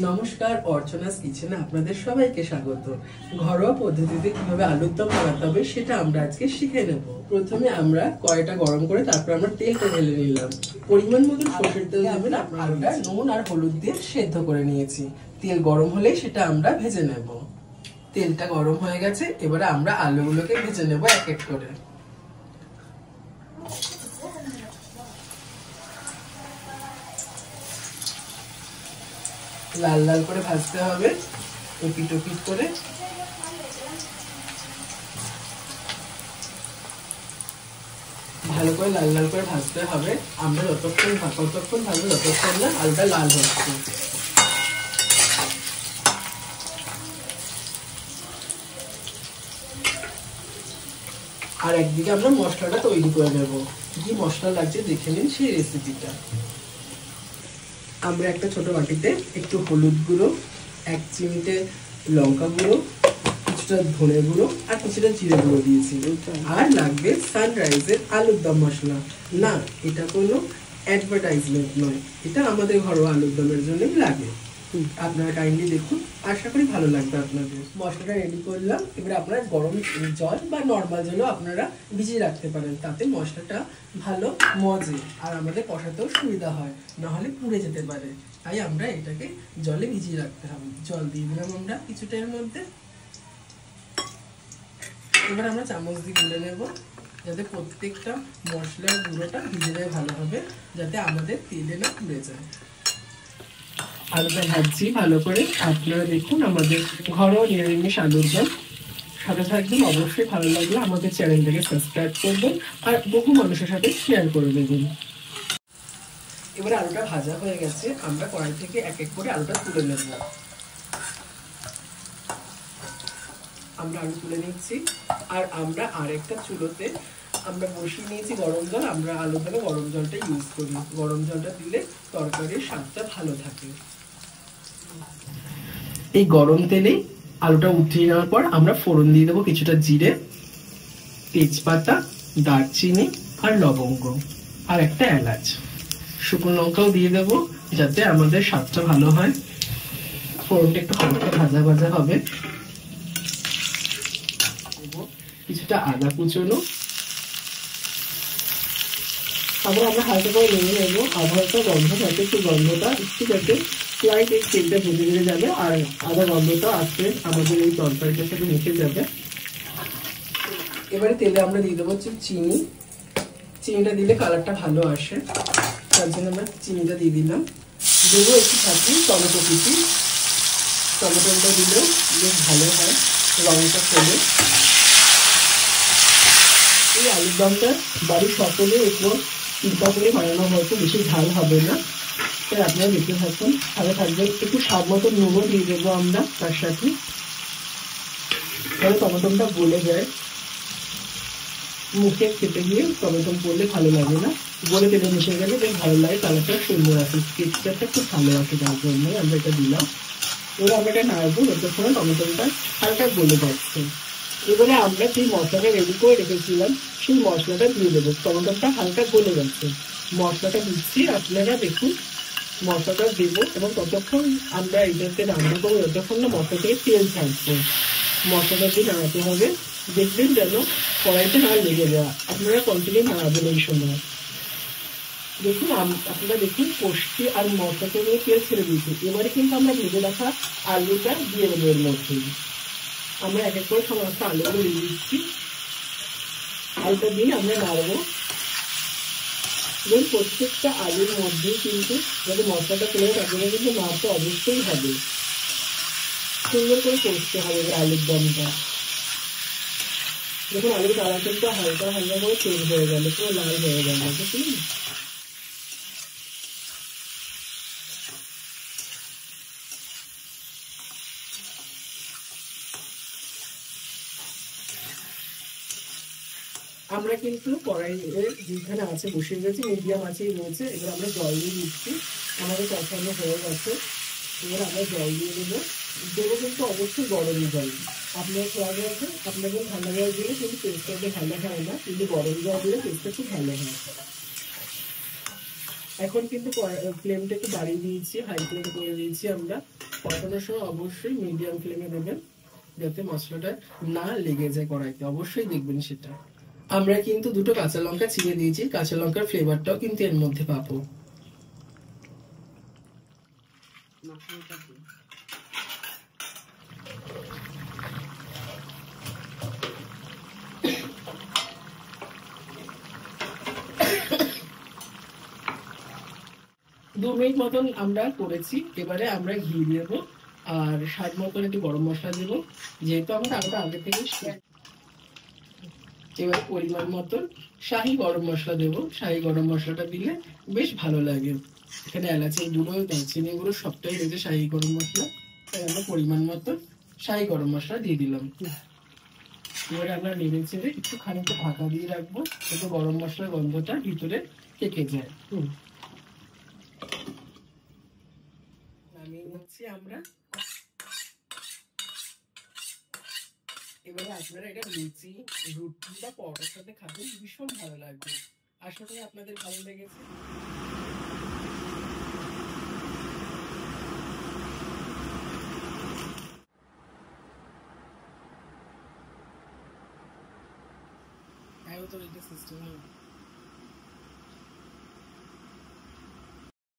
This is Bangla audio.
নমস্কার, অর্চনাস কিচেনে আপনাদের সবাইকে স্বাগত। ঘরোয়া পদ্ধতিতে কিভাবে আলুর দম বানাতে হবে সেটা আমরা আজকে শিখে নেব। প্রথমে আমরা কড়াইটা গরম করে তারপর আমরা তেলটা ঢেলে নিলাম। পরিমাণ মতো সরষের তেল দেবেন। আলুটা নুন আর হলুদ দিয়ে সেদ্ধ করে নিয়েছি। তেল গরম হলে সেটা আমরা ভেজে নেব। তেলটা গরম হয়ে গেছে, এবারে আমরা আলুগুলোকে ভেজে নেব এক এক করে। লাল লাল করে ভাজতে হবে, এপিট ওপিট করে। ভালো করে লাল লাল করে ভাজতে হবে। আমরা যতক্ষণ ভাজবো যতক্ষণ না আলুটা লাল হচ্ছে। আর একদিকে আমরা মশলাটা তৈরি করে নেব। কি মশলা লাগছে দেখে নিন সেই রেসিপিটা। আমরা একটা ছোট বাটিতে একটু হলুদ গুঁড়ো, 1 চিমটে লঙ্কা গুঁড়ো, কিছুটা ধনে গুঁড়ো আর কিছুটা জিরে গুঁড়ো দিয়েছি। আর লাগবে সানরাইজের আলুর দম মশলা। না, এটা কোনো অ্যাডভার্টাইজমেন্ট নয়, এটা আমাদের ঘরোয়া আলুর দমের জন্যই লাগে। আপনারা কাইন্ডলি দেখুন, আশা করি ভালো লাগবে আপনাদের। মশলাটা রেডি করলাম। এবার আপনারা গরম জল বা নর্মাল জলও আপনারা ভিজিয়ে রাখতে পারেন, তাতে মশলাটা ভালো মজে আর আমাদের কষাতেও সুবিধা হয়, নাহলে পুড়ে যেতে পারে। তাই আমরা এটাকে জলে ভিজিয়ে রাখতে হবে। জল দিয়ে দিলাম আমরা কিছুটা এর মধ্যে। এবার আমরা চামচ দিয়ে গুলে নেব, যাতে প্রত্যেকটা মশলার গুঁড়োটা ভিজে যায় ভালোভাবে, যাতে আমাদের তেলে না পুড়ে যায়। আলুটা ভাজছি ভালো করে। আপনারা দেখুন আমাদের ঘরোয়া নিরামিষ আলুর দম। সাথে থাকবেন, অবশ্যই ভালো লাগলে আমাদের চ্যানেলটাকে সাবস্ক্রাইব করবেন আর বহু মানুষের সাথে শেয়ার করে দেবেন। এবার আলুটা ভাজা হয়ে গেছে, আমরা কড়াই থেকে এক এক করে আলুটা তুলে নেব। আমরা আলু তুলে নিচ্ছি। আর আমরা আরেকটা চুলোতে আমরা বসিয়ে নিয়েছি গরম জল। আমরা আলুর দমে গরম জলটা ইউজ করি। গরম জলটা দিলে তরকারির স্বাদটা ভালো থাকে। এই গরম তেলেই আলুটা উঠিয়ে নেওয়ার পর আমরা ফোড়ন দিয়ে দেবো কিছুটা জিরে, তেজপাতা, দারচিনি আর লবঙ্গ আর একটা এলাচ। শুকনো লঙ্কাও দিয়ে দেবো, যাতে আমাদের স্বাদটা ভালো হয়। ফোড়নটা একটু হালকা ভাজা ভাজা হবে। কিছুটা আদা কুচনো। আবার আমরা হালকা করে নেড়ে নেবো। আদাটা গন্ধ থাকে, একটু গন্ধটা একটু যাতে স্লাইট এই তেলটা ভেজে ভেজে যাবে আর আদা গন্ধটা আসতে আমাদের এই তরকারিটার সাথে মিশে যাবে। এবারে তেলে আমরা দিয়ে দেবো চিনি। চিনিটা দিলে কালারটা ভালো আসে, তার জন্য আমরা চিনিটা দিয়ে দিলাম। দেবো একটু থাকি টমেটো কুচি। টমেটোটা দিলেও বেশ ভালো হয়, রঙটা ফেলে। এই আলুর দমটা বাড়ির সকলে একটু চিন্তা করে বানানো হয়তো, বেশি ঝাল হবে না। তাই আপনারা দেখতে থাকুন, ভালো থাকবেন। একটু স্বাদ মতো নুনও দিয়ে দেবো আমরা তার সাথে, তাহলে টমেটোটা গলে যায়। মুখে খেতে গিয়ে টমেটো পড়লে ভালো লাগে না, গলে তেলে মিশে গেলে বেশ ভালো লাগে, কালারটা সুন্দর আসে, টেক্সচারটা খুব ভালো আসে, তার জন্য আমরা এটা দিলাম। এবার আমরা এটা নাড়বো যতক্ষণ টমেটোটা হালকা গলে যাচ্ছে। এবারে আমরা সেই মশলাটা রেডি করে রেখেছিলাম, সেই মশলাটা দিয়ে দেবো। টমেটোটা হালকা গলে যাচ্ছে, মশলাটা দিচ্ছি। আপনারা দেখুন, মশলাটা দেবো এবং ততক্ষণ আমরা এটাকে রান্না করবো যতক্ষণ না মশলা থেকে তেল ছাড়ছে। মশলাটা দিয়ে নাড়াতে হবে, দেখবেন যেন কড়াইতে না লেগে যাওয়া। আপনারা কন্টিনিউ নাড়াবেন এই সময়। দেখুন আপনারা দেখুন পোস্তি আর মশলা থেকে তেল ছেড়ে দিয়েছি। এবারে কিন্তু আমরা ভেজে রাখা আলুটা দিয়ে দেবো এর মধ্যে। আমরা এক এক করে সমস্ত আলুগুলো দিয়ে দিচ্ছি। আলুটা দিয়ে আমরা নাড়বো। এবং প্রত্যেকটা আলুর মধ্যে কিন্তু যাতে মশলাটা চলে যায়, তার জন্য কিন্তু নাড়তে অবশ্যই হবে। সুন্দর করে কষতে হবে আলুর দমটা। দেখুন আলুর কালার কিন্তু হালকা হালকা করে চেঞ্জ হয়ে গেল, পুরো লাল হয়ে গেল। বুঝলি, আমরা কিন্তু কড়াইয়ে যেখানে আছে বসিয়ে গেছি, মিডিয়াম আছেই রয়েছে। এবার আমরা জল দিয়ে দিচ্ছি। আমাদের কষানো হয়ে গেছে। এবার আমরা জল দিয়ে দেবো। দেবো কিন্তু অবশ্যই গরম জল। আপনার খোয়া গেছে, আপনাকে ঠান্ডা জল দিলে কিন্তু টেস্টটা ভালো হয় না, কিন্তু গরম জল দিলে টেস্টটা খুব ভালো হয়। এখন কিন্তু ফ্লেমটা একটু বাড়িয়ে দিয়েছি, হাই ফ্লেম করে দিয়েছি আমরা। কষানোর সময় অবশ্যই মিডিয়াম ফ্লেমে দেবেন, যাতে মশলাটা না লেগে যায় কড়াইতে, অবশ্যই দেখবেন সেটা। আমরা কিন্তু দুটো কাঁচা লঙ্কা চিড়ে দিয়েছি, কাঁচা লঙ্কার ফ্লেভারটাও কিন্তু এর মধ্যে পাবো। দু মিনিট মতন আমরা করেছি, এবারে আমরা ঘি দেবো আর স্বাদ মতন একটু গরম মশলা দেবো, যেহেতু আমরা আলুটা আগে থেকে। এবার পরিমাণ মতন শাহি গরম মশলা দেবো, শাহি গরম মশলাটা দিলে বেশ ভালো লাগে। এখানে এলাচি গুঁড়ো, দারচিনি গুঁড়ো সবটাই রয়েছে শাহি গরম মশলা, তাই আমরা পরিমাণ মতন শাহি গরম মশলা দিয়ে দিলাম। এবারে আমরা নেড়ে চেড়ে একটু খানিকটা ঢাকা দিয়ে রাখবো, যাতে গরম মশলার গন্ধটা ভিতরে থেকে যায়। নামিয়ে নিচ্ছি আমরা। এবারে আপনারা এটা লুচি, রুটি বা পরোটার সাথে খাবেন, ভীষণ ভালো লাগবে। আশা করি আপনাদের ভালো লেগেছে। আয়ও তো এটা সিস্টেম